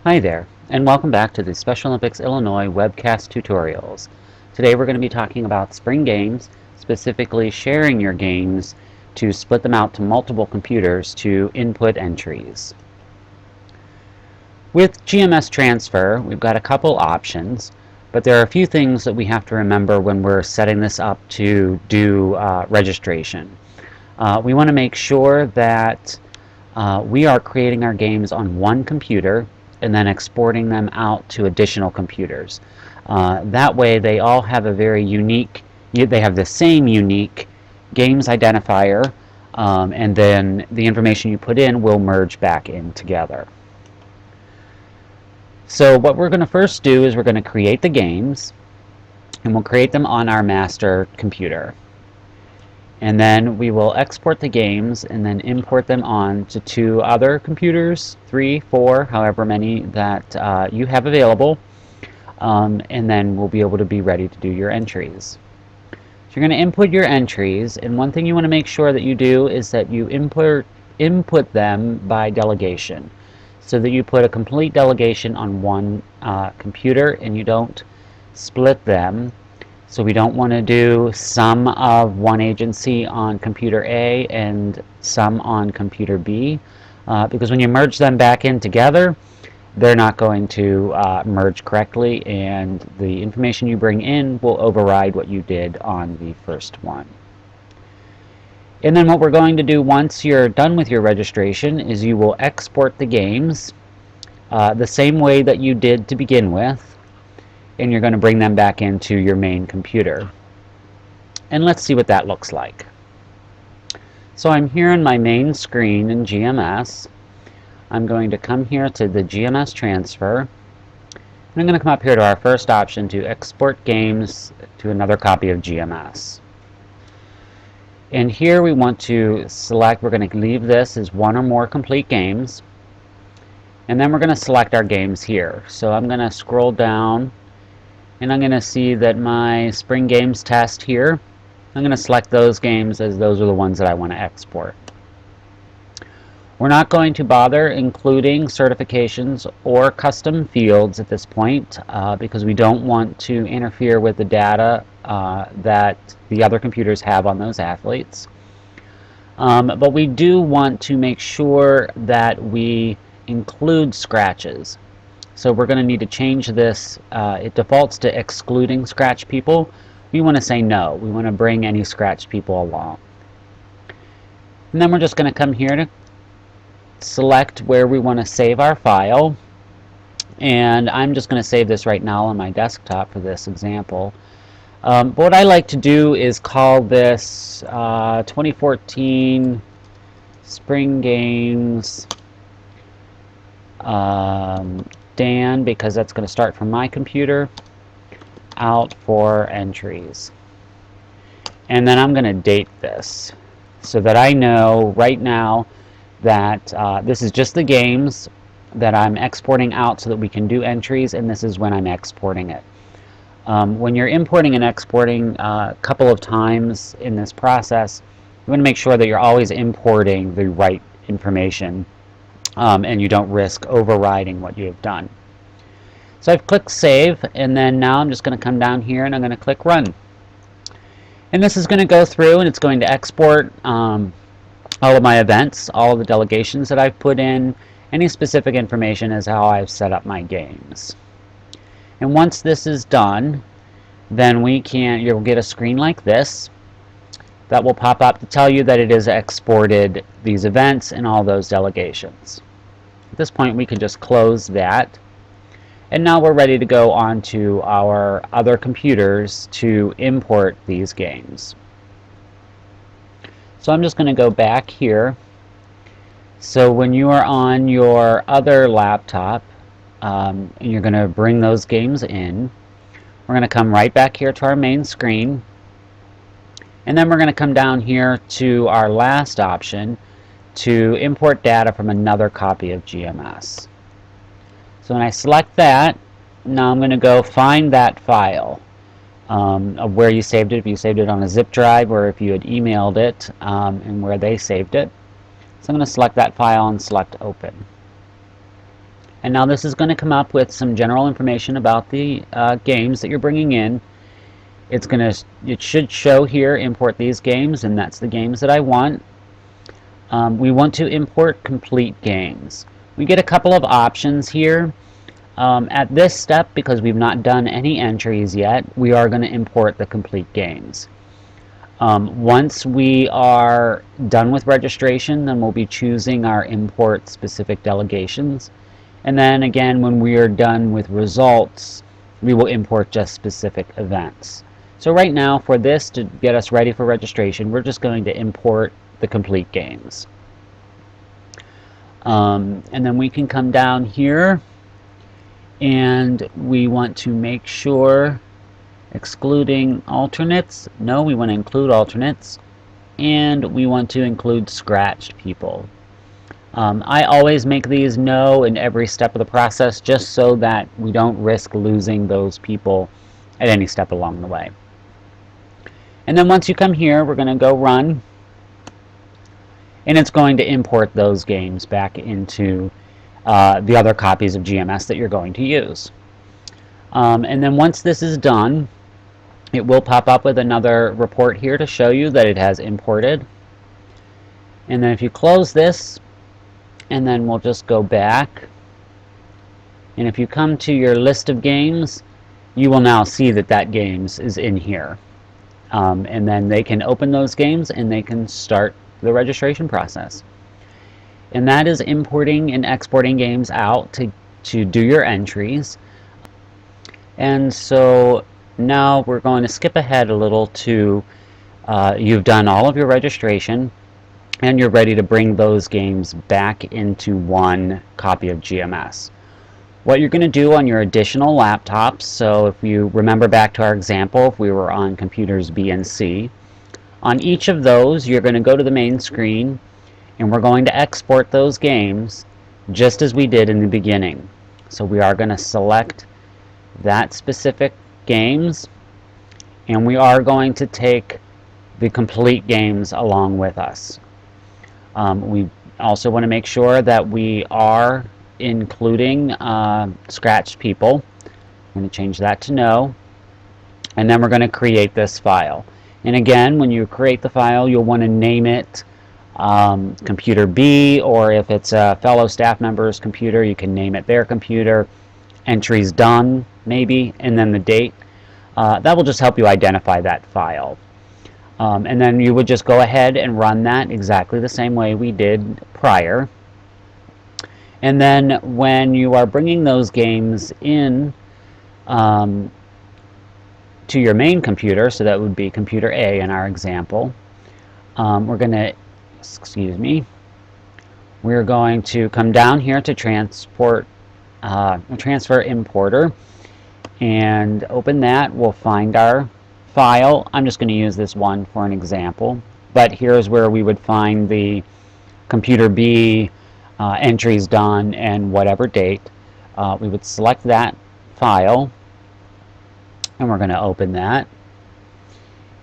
Hi there, and welcome back to the Special Olympics Illinois webcast tutorials. Today we're going to be talking about spring games, specifically sharing your games to split them out to multiple computers to input entries. With GMS transfer, we've got a couple options, but there are a few things that we have to remember when we're setting this up to do registration. We want to make sure that we are creating our games on one computer and then exporting them out to additional computers. That way they all have a very unique, they have the same unique games identifier, and then the information you put in will merge back in together. So what we're going to first do is we're going to create the games, and we'll create them on our master computer. And then we will export the games and then import them on to two other computers, 3, 4, however many that you have available, and then we'll be able to be ready to do your entries. So you're going to input your entries, and one thing you want to make sure that you do is that you input them by delegation, so that you put a complete delegation on one computer and you don't split them. So we don't want to do some of one agency on computer A and some on computer B, because when you merge them back in together, they're not going to merge correctly, and the information you bring in will override what you did on the first one. And then what we're going to do once you're done with your registration is you will export the games the same way that you did to begin with, and you're going to bring them back into your main computer. And let's see what that looks like. So I'm here on my main screen in GMS. I'm going to come here to the GMS transfer, and I'm going to come up here to our first option to export games to another copy of GMS. And here we want to select, we're going to leave this as one or more complete games, and then we're going to select our games here. So I'm going to scroll down, and I'm going to see that my Spring Games test here, I'm going to select those games as those are the ones that I want to export. We're not going to bother including certifications or custom fields at this point because we don't want to interfere with the data that the other computers have on those athletes. But we do want to make sure that we include scratches. So we're going to need to change this. It defaults to excluding scratch people. We want to say no. We want to bring any scratch people along. And then we're just going to come here to select where we want to save our file. And I'm just going to save this right now on my desktop for this example. But what I like to do is call this 2014 Spring Games Dan, because that's going to start from my computer out for entries. And then I'm going to date this so that I know right now that this is just the games that I'm exporting out so that we can do entries, and this is when I'm exporting it. When you're importing and exporting a couple of times in this process, you want to make sure that you're always importing the right information and you don't risk overriding what you have done. So I've clicked save, and then now I'm just going to come down here and I'm going to click run. And this is going to go through and it's going to export all of my events, all of the delegations that I've put in, any specific information as how I've set up my games. And once this is done, then you'll get a screen like this that will pop up to tell you that it has exported these events and all those delegations. At this point we can just close that, and now we're ready to go on to our other computers to import these games. So I'm just going to go back here. So when you are on your other laptop and you're going to bring those games in, we're going to come right back here to our main screen, and then we're going to come down here to our last option to import data from another copy of GMS. So when I select that, now I'm going to go find that file of where you saved it, if you saved it on a zip drive or if you had emailed it, and where they saved it. So I'm going to select that file and select open. And now this is going to come up with some general information about the games that you're bringing in. It should show here, import these games, and that's the games that I want. We want to import complete games. We get a couple of options here. At this step, because we've not done any entries yet, we are going to import the complete games. Once we are done with registration, then we'll be choosing our import specific delegations. And then again, when we are done with results, we will import just specific events. So right now, for this to get us ready for registration, we're just going to import the complete games. And then we can come down here and we want to make sure excluding alternates. No, we want to include alternates, and we want to include scratched people. I always make these no in every step of the process, just so that we don't risk losing those people at any step along the way. And then once you come here, we're going to go run, and it's going to import those games back into the other copies of GMS that you're going to use. And then once this is done, it will pop up with another report here to show you that it has imported. And then if you close this, and then we'll just go back, and if you come to your list of games, you will now see that that games is in here. And then they can open those games and they can start the registration process. And that is importing and exporting games out to do your entries. And so now we're going to skip ahead a little to you've done all of your registration and you're ready to bring those games back into one copy of GMS. What you're going to do on your additional laptops, so if you remember back to our example, if we were on computers B and C, on each of those you're going to go to the main screen and we're going to export those games just as we did in the beginning. So we are going to select that specific games, and we are going to take the complete games along with us. We also want to make sure that we are including scratched people. I'm going to change that to no, and then we're going to create this file. And again, when you create the file, you'll want to name it computer B, or if it's a fellow staff member's computer, you can name it their computer, entries done maybe, and then the date. That will just help you identify that file. And then you would just go ahead and run that exactly the same way we did prior. And then when you are bringing those games in to your main computer, so that would be computer A in our example, we're going to come down here to transfer importer and open that. We'll find our file. I'm just going to use this one for an example, but here's where we would find the computer B entries done and whatever date. We would select that file and we're going to open that,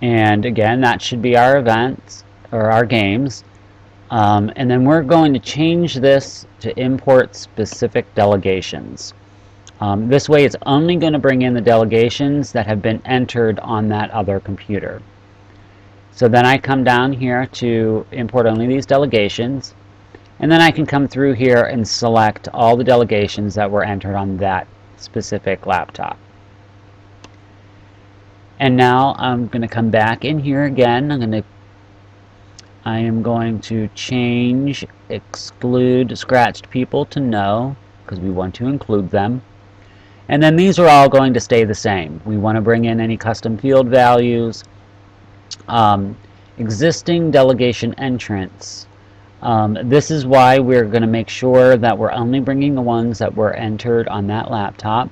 and again that should be our events or our games, and then we're going to change this to import specific delegations. This way it's only going to bring in the delegations that have been entered on that other computer. So then I come down here to import only these delegations, and then I can come through here and select all the delegations that were entered on that specific laptop. And now I'm going to come back in here again. I am going to change exclude scratched people to no, because we want to include them. And then these are all going to stay the same. We want to bring in any custom field values, existing delegation entrants. This is why we're going to make sure that we're only bringing the ones that were entered on that laptop,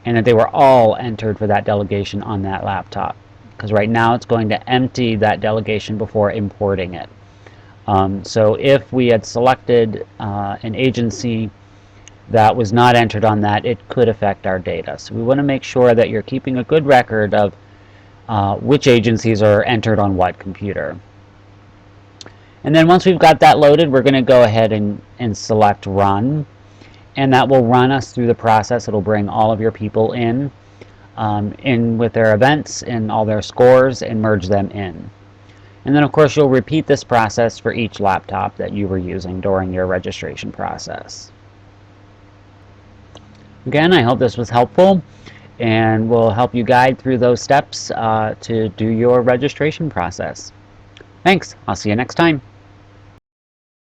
and that they were all entered for that delegation on that laptop. Because right now it's going to empty that delegation before importing it. So if we had selected an agency that was not entered on that, it could affect our data. So we want to make sure that you're keeping a good record of which agencies are entered on what computer. And then once we've got that loaded, we're going to go ahead and select run. and that will run us through the process. It'll bring all of your people in with their events and all their scores and merge them in. And then of course you'll repeat this process for each laptop that you were using during your registration process. Again, I hope this was helpful and will help you guide through those steps to do your registration process. Thanks. I'll see you next time.